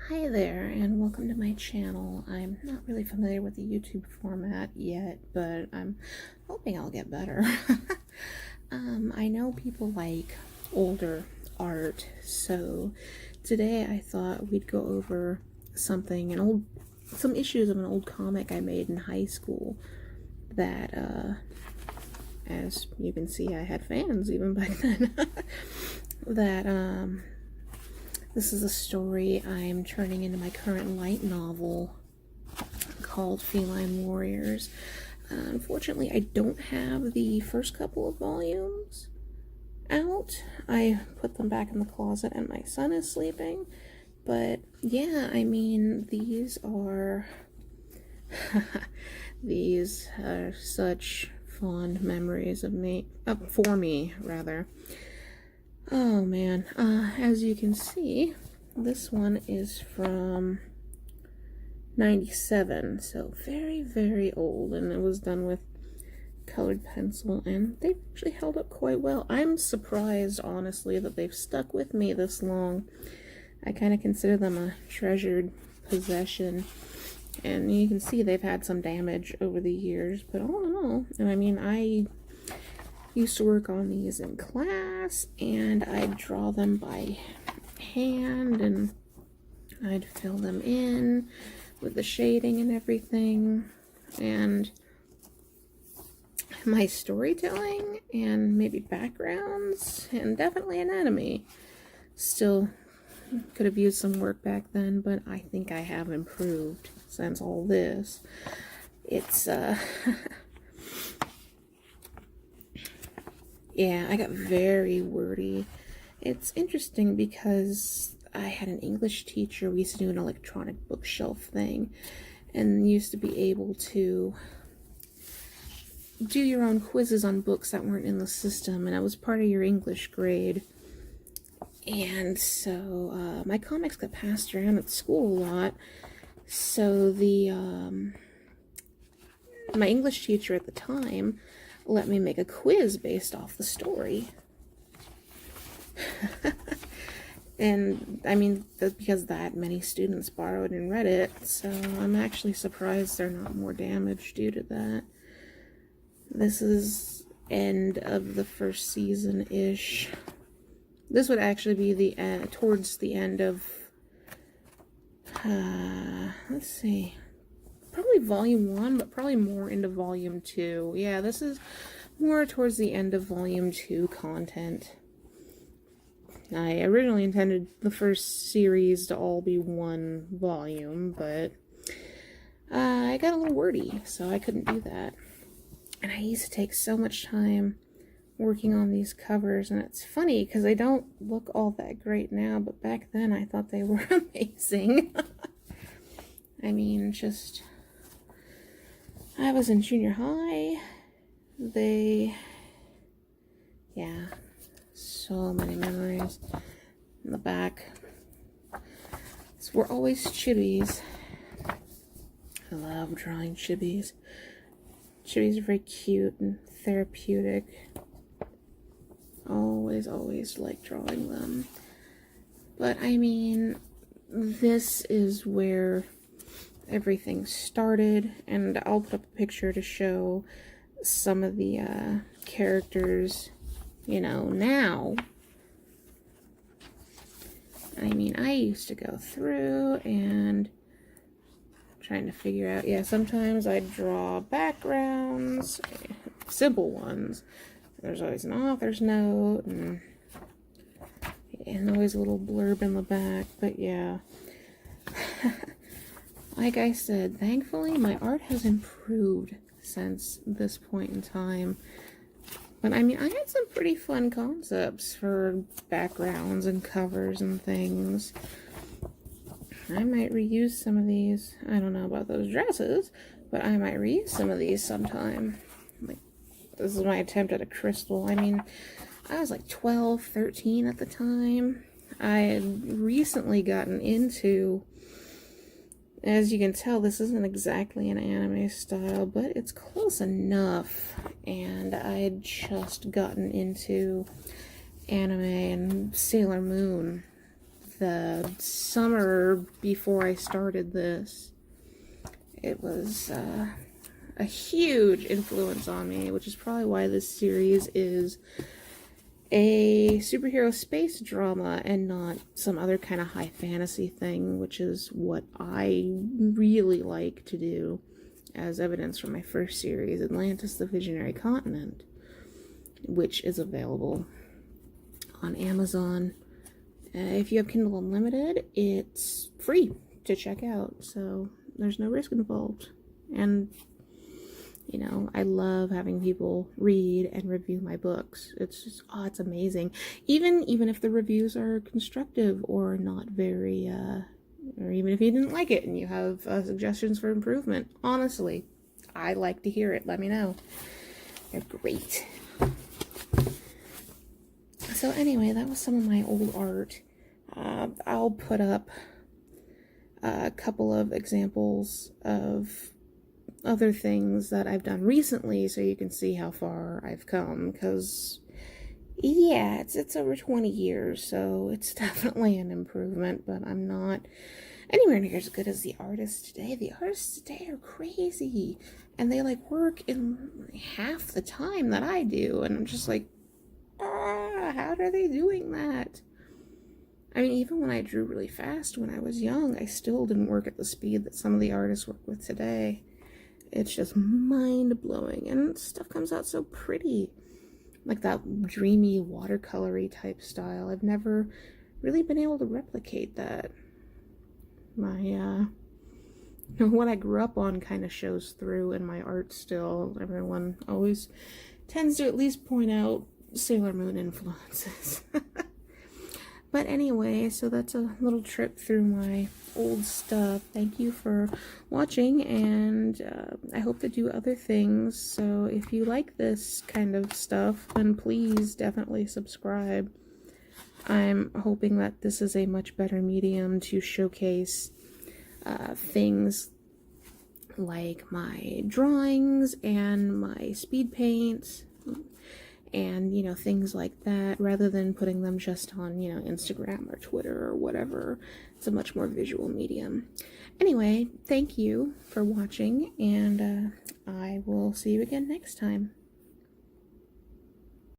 Hi there, and welcome to my channel. I'm not really familiar with the YouTube format yet, but I'm hoping I'll get better. I know people like older art, so today I thought we'd go over some issues of an old comic I made in high school that, as you can see, I had fans even back then. This is a story I'm turning into my current light novel called Feline Warriors. Unfortunately, I don't have the first couple of volumes out. I put them back in the closet and my son is sleeping. But yeah, I mean, these are these are such fond memories of me, for me rather. Oh man, as you can see, this one is from 97, so very, very old, and it was done with colored pencil, and they've actually held up quite well. I'm surprised, honestly, that they've stuck with me this long. I kind of consider them a treasured possession, and you can see they've had some damage over the years, but all in all, and I mean, I used to work on these in class, and I'd draw them by hand, and I'd fill them in with the shading and everything, and my storytelling and maybe backgrounds and definitely anatomy still could have used some work back then, but I think I have improved since all this. It's yeah, I got very wordy. It's interesting because I had an English teacher. We used to do an electronic bookshelf thing and used to be able to do your own quizzes on books that weren't in the system, and it was part of your English grade. And so my comics got passed around at school a lot. So my English teacher at the time let me make a quiz based off the story. And I mean, because that many students borrowed and read it, so I'm actually surprised they're not more damaged due to that. This is end of the first season-ish. This would actually be the towards the end of let's see, probably volume 1, but probably more into volume 2. Yeah, this is more towards the end of volume 2 content. I originally intended the first series to all be one volume, but I got a little wordy, so I couldn't do that. And I used to take so much time working on these covers, and it's funny because they don't look all that great now, but back then I thought they were amazing. I mean, just, I was in junior high. Yeah, so many memories. In the back, so we're always chibis. I love drawing chibis. Chibis are very cute and therapeutic. Always like drawing them. But I mean, this is where everything started, and I'll put up a picture to show some of the characters, you know, now. I mean, I used to go through and trying to figure out, yeah, sometimes I'd draw backgrounds, simple ones. There's always an author's note, and always a little blurb in the back, but yeah. Like I said, thankfully my art has improved since this point in time. But I mean, I had some pretty fun concepts for backgrounds and covers and things. I might reuse some of these. I don't know about those dresses, but I might reuse some of these sometime. Like, this is my attempt at a crystal. I mean, I was like 12, 13 at the time. I had recently gotten into, as you can tell, this isn't exactly an anime style, but it's close enough. And I had just gotten into anime and Sailor Moon the summer before I started this. It was a huge influence on me, which is probably why this series is a superhero space drama and not some other kind of high fantasy thing, which is what I really like to do, as evidence from my first series, Atlantis the Visionary Continent, which is available on Amazon. If you have Kindle Unlimited, it's free to check out, so there's no risk involved. And you know, I love having people read and review my books. It's just, oh, it's amazing. Even if the reviews are constructive or not very, or even if you didn't like it and you have suggestions for improvement. Honestly, I like to hear it. Let me know. They're great. So anyway, that was some of my old art. I'll put up a couple of examples of other things that I've done recently so you can see how far I've come, because yeah, it's over 20 years, so it's definitely an improvement, but I'm not anywhere near as good as the artists today. The artists today are crazy, and they like work in half the time that I do, and I'm just like, how are they doing that? I mean, even when I drew really fast when I was young, I still didn't work at the speed that some of the artists work with today. It's just mind-blowing, and stuff comes out so pretty. Like that dreamy, watercolory type style. I've never really been able to replicate that. My, what I grew up on kind of shows through in my art still. Everyone always tends to at least point out Sailor Moon influences. But anyway, so that's a little trip through my old stuff. Thank you for watching, and I hope to do other things. So if you like this kind of stuff, then please definitely subscribe. I'm hoping that this is a much better medium to showcase things like my drawings and my speed paints and, you know, things like that, rather than putting them just on, you know, Instagram or Twitter or whatever. It's a much more visual medium. Anyway, thank you for watching, and I will see you again next time.